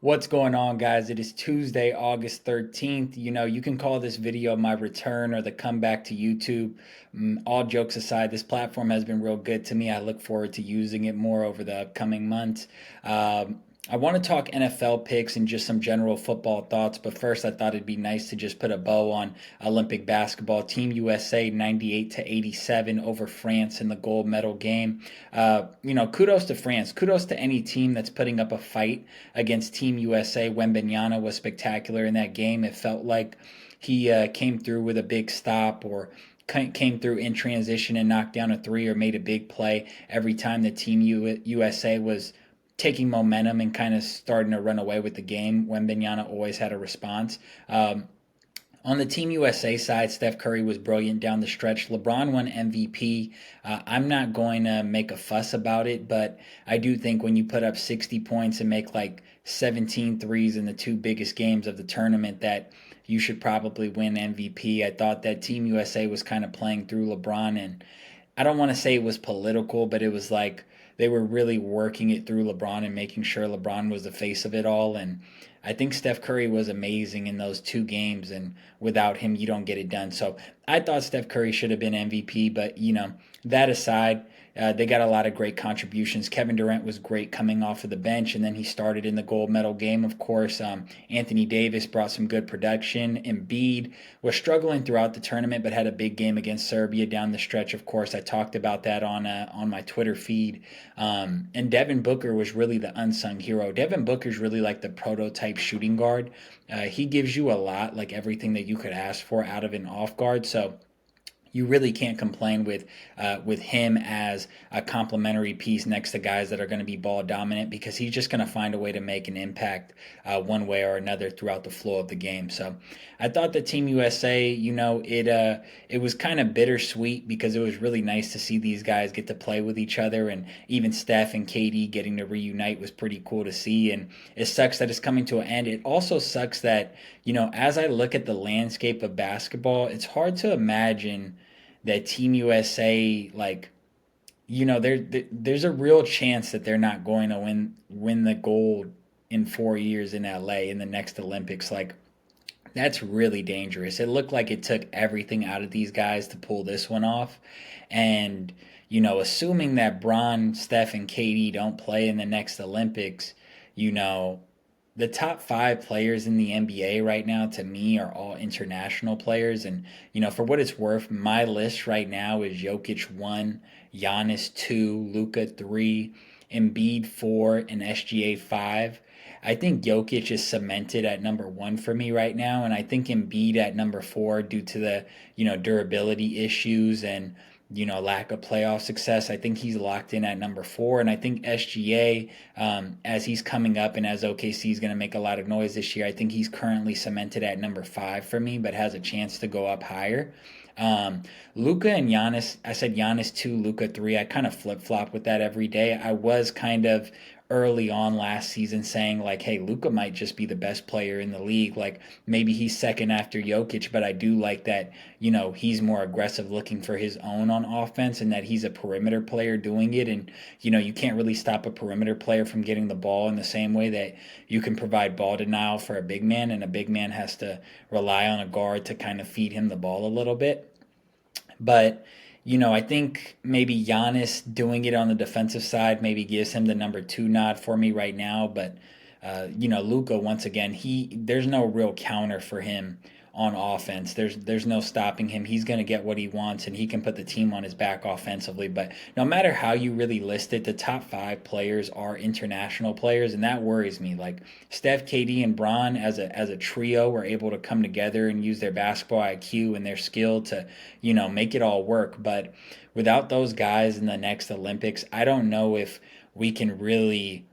What's going on, guys? It is Tuesday, August 13th. You can call this video my return or the comeback to YouTube. All jokes aside, this platform has been real good to me. I look forward to using it more over the upcoming months. I want to talk NFL picks and just some general football thoughts, but first I thought it'd be nice to just put a bow on Olympic basketball. Team USA 98 to 87 over France in the gold medal game. Kudos to France. Kudos to any team that's putting up a fight against Team USA. Wembenyama was spectacular in that game. It felt like he came through with a big stop or came through in transition and knocked down a three or made a big play every time the Team USA was taking momentum and kind of starting to run away with the game. Wembenyama always had a response. On the Team USA side, Steph Curry was brilliant down the stretch. LeBron won MVP. I'm not going to make a fuss about it, but I do think when you put up 60 points and make like 17 threes in the two biggest games of the tournament, that you should probably win MVP. I thought that Team USA was kind of playing through LeBron, and I don't want to say it was political, but it was like they were really working it through LeBron and making sure LeBron was the face of it all. And I think Steph Curry was amazing in those two games, and without him, you don't get it done. So I thought Steph Curry should have been MVP, but that aside, they got a lot of great contributions. Kevin Durant was great coming off of the bench, and then he started in the gold medal game, of course. Anthony Davis brought some good production. Embiid was struggling throughout the tournament, but had a big game against Serbia down the stretch. Of course, I talked about that on my Twitter feed. And Devin Booker was really the unsung hero. Devin Booker's really like the prototype shooting guard. He gives you a lot, like everything that you could ask for out of an off guard. So you really can't complain with him as a complementary piece next to guys that are going to be ball dominant, because he's just going to find a way to make an impact one way or another throughout the flow of the game. So I thought the Team USA, it was kind of bittersweet because it was really nice to see these guys get to play with each other, and even Steph and KD getting to reunite was pretty cool to see. And it sucks that it's coming to an end. It also sucks that as I look at the landscape of basketball, it's hard to imagine that Team USA, like, there's a real chance that they're not going to win the gold in 4 years in LA in the next Olympics. Like, that's really dangerous. It looked like it took everything out of these guys to pull this one off. And, assuming that Bron, Steph, and KD don't play in the next Olympics, you know, the top five players in the NBA right now, to me, are all international players. And, for what it's worth, my list right now is Jokic 1, Giannis 2, Luka 3, Embiid 4, and SGA 5. I think Jokic is cemented at number one for me right now, and I think Embiid at number four due to the durability issues and lack of playoff success. I think he's locked in at number four, and I think SGA, as he's coming up and as OKC is going to make a lot of noise this year, I think he's currently cemented at number five for me, but has a chance to go up higher. Luka and Giannis, I said Giannis 2, Luka 3. I kind of flip flop with that every day. I was kind of early on last season saying like, hey, Luka might just be the best player in the league. Like maybe he's second after Jokic, but I do like that, he's more aggressive looking for his own on offense, and that he's a perimeter player doing it. And, you can't really stop a perimeter player from getting the ball in the same way that you can provide ball denial for a big man, and a big man has to rely on a guard to kind of feed him the ball a little bit. But I think maybe Giannis doing it on the defensive side maybe gives him the number two nod for me right now. But Luka, once again, there's no real counter for him on offense. There's no stopping him. He's going to get what he wants, and he can put the team on his back offensively. But no matter how you really list it, the top five players are international players, and that worries me. Like Steph, KD, and Bron as a trio were able to come together and use their basketball IQ and their skill to make it all work. But without those guys in the next Olympics, I don't know if we can really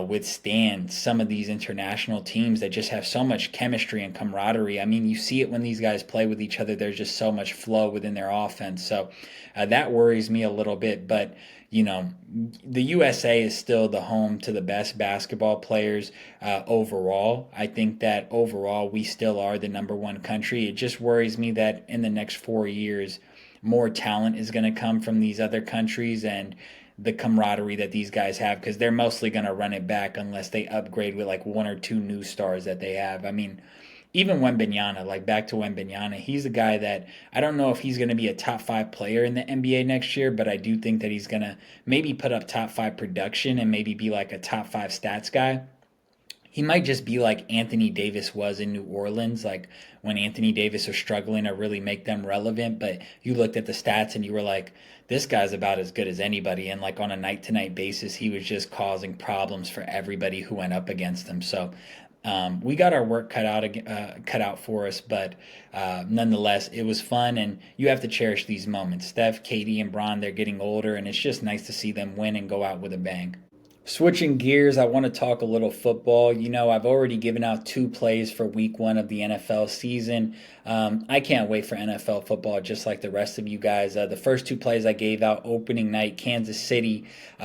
withstand some of these international teams that just have so much chemistry and camaraderie. I mean, you see it when these guys play with each other. There's just so much flow within their offense. So that worries me a little bit. But, the USA is still the home to the best basketball players overall. I think that overall we still are the number one country. It just worries me that in the next 4 years, more talent is going to come from these other countries, and the camaraderie that these guys have, because they're mostly going to run it back unless they upgrade with like one or two new stars that they have. I mean, even Wembanyama, like back to Wembanyama, he's a guy that I don't know if he's going to be a top five player in the NBA next year, but I do think that he's going to maybe put up top five production and maybe be like a top five stats guy. He might just be like Anthony Davis was in New Orleans, like when Anthony Davis was struggling to really make them relevant. But you looked at the stats and you were like, this guy's about as good as anybody. And like on a night to night basis, he was just causing problems for everybody who went up against him. So we got our work cut out for us, but nonetheless, it was fun, and you have to cherish these moments. Steph, Katie, and Bron, they're getting older, and it's just nice to see them win and go out with a bang. Switching gears, I want to talk a little football. You know, I've already given out two plays for week one of the NFL season. I can't wait for NFL football just like the rest of you guys. The first two plays I gave out opening night, Kansas City,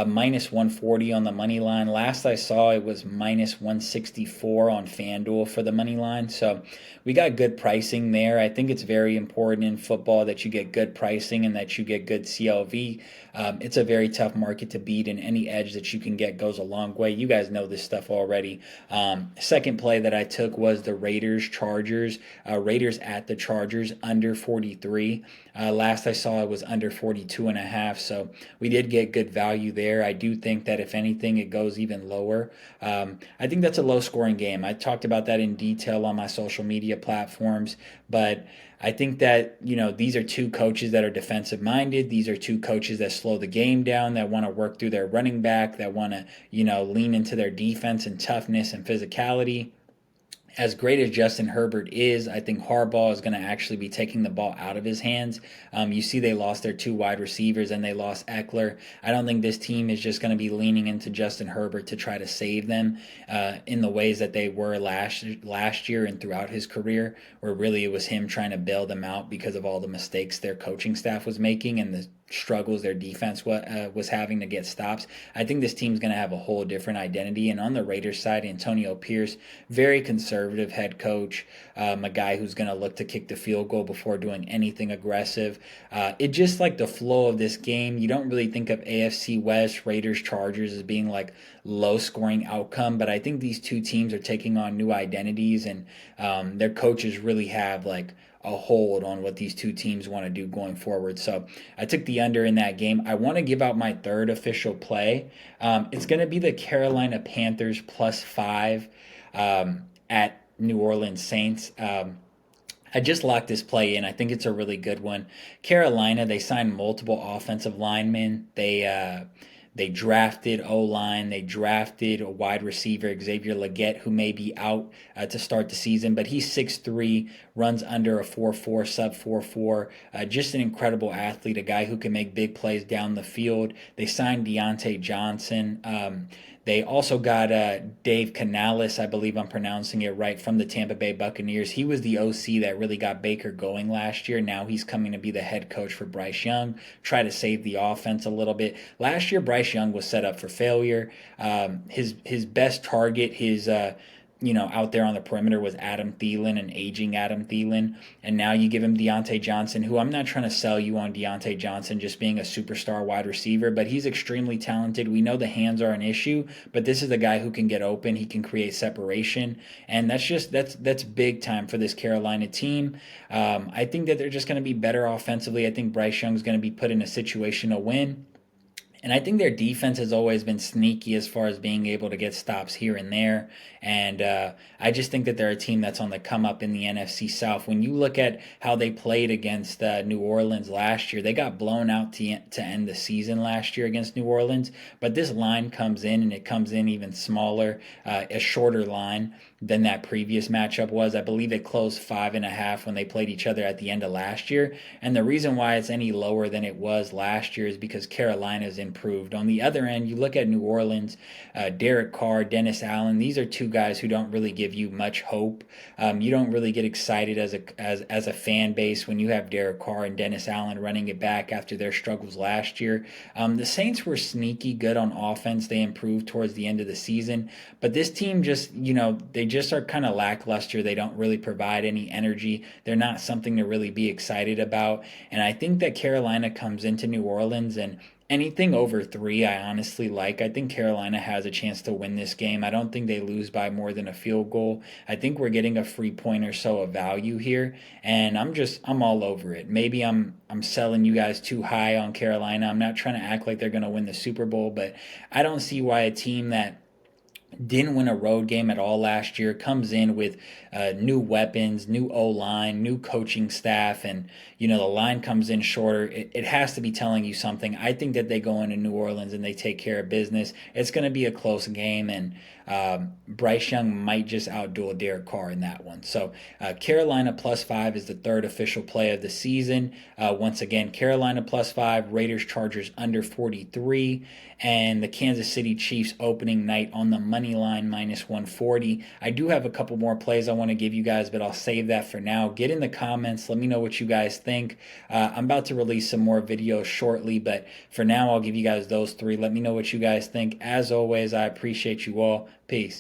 minus 140 on the money line. Last I saw, it was minus 164 on FanDuel for the money line. So we got good pricing there. I think it's very important in football that you get good pricing and that you get good CLV. It's a very tough market to beat, and any edge that you can get goes a long way. You guys know this stuff already. Second play that I took was the Raiders Chargers. Raiders at the Chargers under 43. Last I saw it was under 42 and a half. So we did get good value there. I do think that if anything, it goes even lower. I think that's a low scoring game. I talked about that in detail on my social media platforms, but I think that, you know, these are two coaches that are defensive minded. These are two coaches that slow the game down, that want to work through their running back, that want to, you know, lean into their defense and toughness and physicality. As great as Justin Herbert is, I think Harbaugh is going to actually be taking the ball out of his hands. You see, they lost their two wide receivers and they lost Eckler. I don't think this team is just going to be leaning into Justin Herbert to try to save them in the ways that they were last year and throughout his career, where really it was him trying to bail them out because of all the mistakes their coaching staff was making and the struggles their defense was having to get stops. I think this team's going to have a whole different identity. And on the Raiders side, Antonio Pierce, very conservative head coach, a guy who's going to look to kick the field goal before doing anything aggressive. It just like the flow of this game, you don't really think of AFC West, Raiders, Chargers as being like low scoring outcome, but I think these two teams are taking on new identities, and their coaches really have like a hold on what these two teams want to do going forward. So I took the under in that game. I want to give out my third official play. It's going to be the Carolina Panthers +5 at New Orleans Saints. I just locked this play in. I think it's a really good one. Carolina, they signed multiple offensive linemen. They drafted O-line. They drafted a wide receiver, Xavier Legette, who may be out to start the season, but he's 6'3", runs under a 4'4", sub 4'4". Just an incredible athlete, a guy who can make big plays down the field. They signed Deontay Johnson. They also got Dave Canales, I believe I'm pronouncing it right, from the Tampa Bay Buccaneers. He was the OC that really got Baker going last year. Now he's coming to be the head coach for Bryce Young, try to save the offense a little bit. Last year, Bryce Young was set up for failure. His best target, out there on the perimeter was Adam Thielen, an aging Adam Thielen. And now you give him Deontay Johnson, who I'm not trying to sell you on Deontay Johnson just being a superstar wide receiver, but he's extremely talented. We know the hands are an issue, but this is a guy who can get open. He can create separation. And that's big time for this Carolina team. I think that they're just going to be better offensively. I think Bryce Young's going to be put in a situation to win. And I think their defense has always been sneaky as far as being able to get stops here and there. And I just think that they're a team that's on the come up in the NFC South. When you look at how they played against New Orleans last year, they got blown out to end the season last year against New Orleans. But this line comes in, and it comes in even smaller, a shorter line than that previous matchup was. I believe it closed 5.5 when they played each other at the end of last year. And the reason why it's any lower than it was last year is because Carolina's improved. On the other end, you look at New Orleans, Derek Carr, Dennis Allen. These are two guys who don't really give you much hope. You don't really get excited as a fan base when you have Derek Carr and Dennis Allen running it back after their struggles last year. The Saints were sneaky good on offense. They improved towards the end of the season. But this team just, they just are kind of lackluster. They don't really provide any energy. They're not something to really be excited about. And I think that Carolina comes into New Orleans, and Anything over three, I honestly like. I think Carolina has a chance to win this game. I don't think they lose by more than a field goal. I think we're getting a free point or so of value here, and I'm all over it. Maybe I'm selling you guys too high on Carolina. I'm not trying to act like they're going to win the Super Bowl, but I don't see why a team that didn't win a road game at all last year, comes in with new weapons, new O line, new coaching staff, and the line comes in shorter. It has to be telling you something. I think that they go into New Orleans and they take care of business. It's going to be a close game, and Bryce Young might just outduel Derek Carr in that one. So Carolina +5 is the third official play of the season. Once again, Carolina +5, Raiders Chargers under 43, and the Kansas City Chiefs opening night on the money line -140. I do have a couple more plays I want to give you guys, but I'll save that for now. Get in the comments. Let me know what you guys think. I'm about to release some more videos shortly, but for now, I'll give you guys those three. Let me know what you guys think. As always, I appreciate you all. Peace.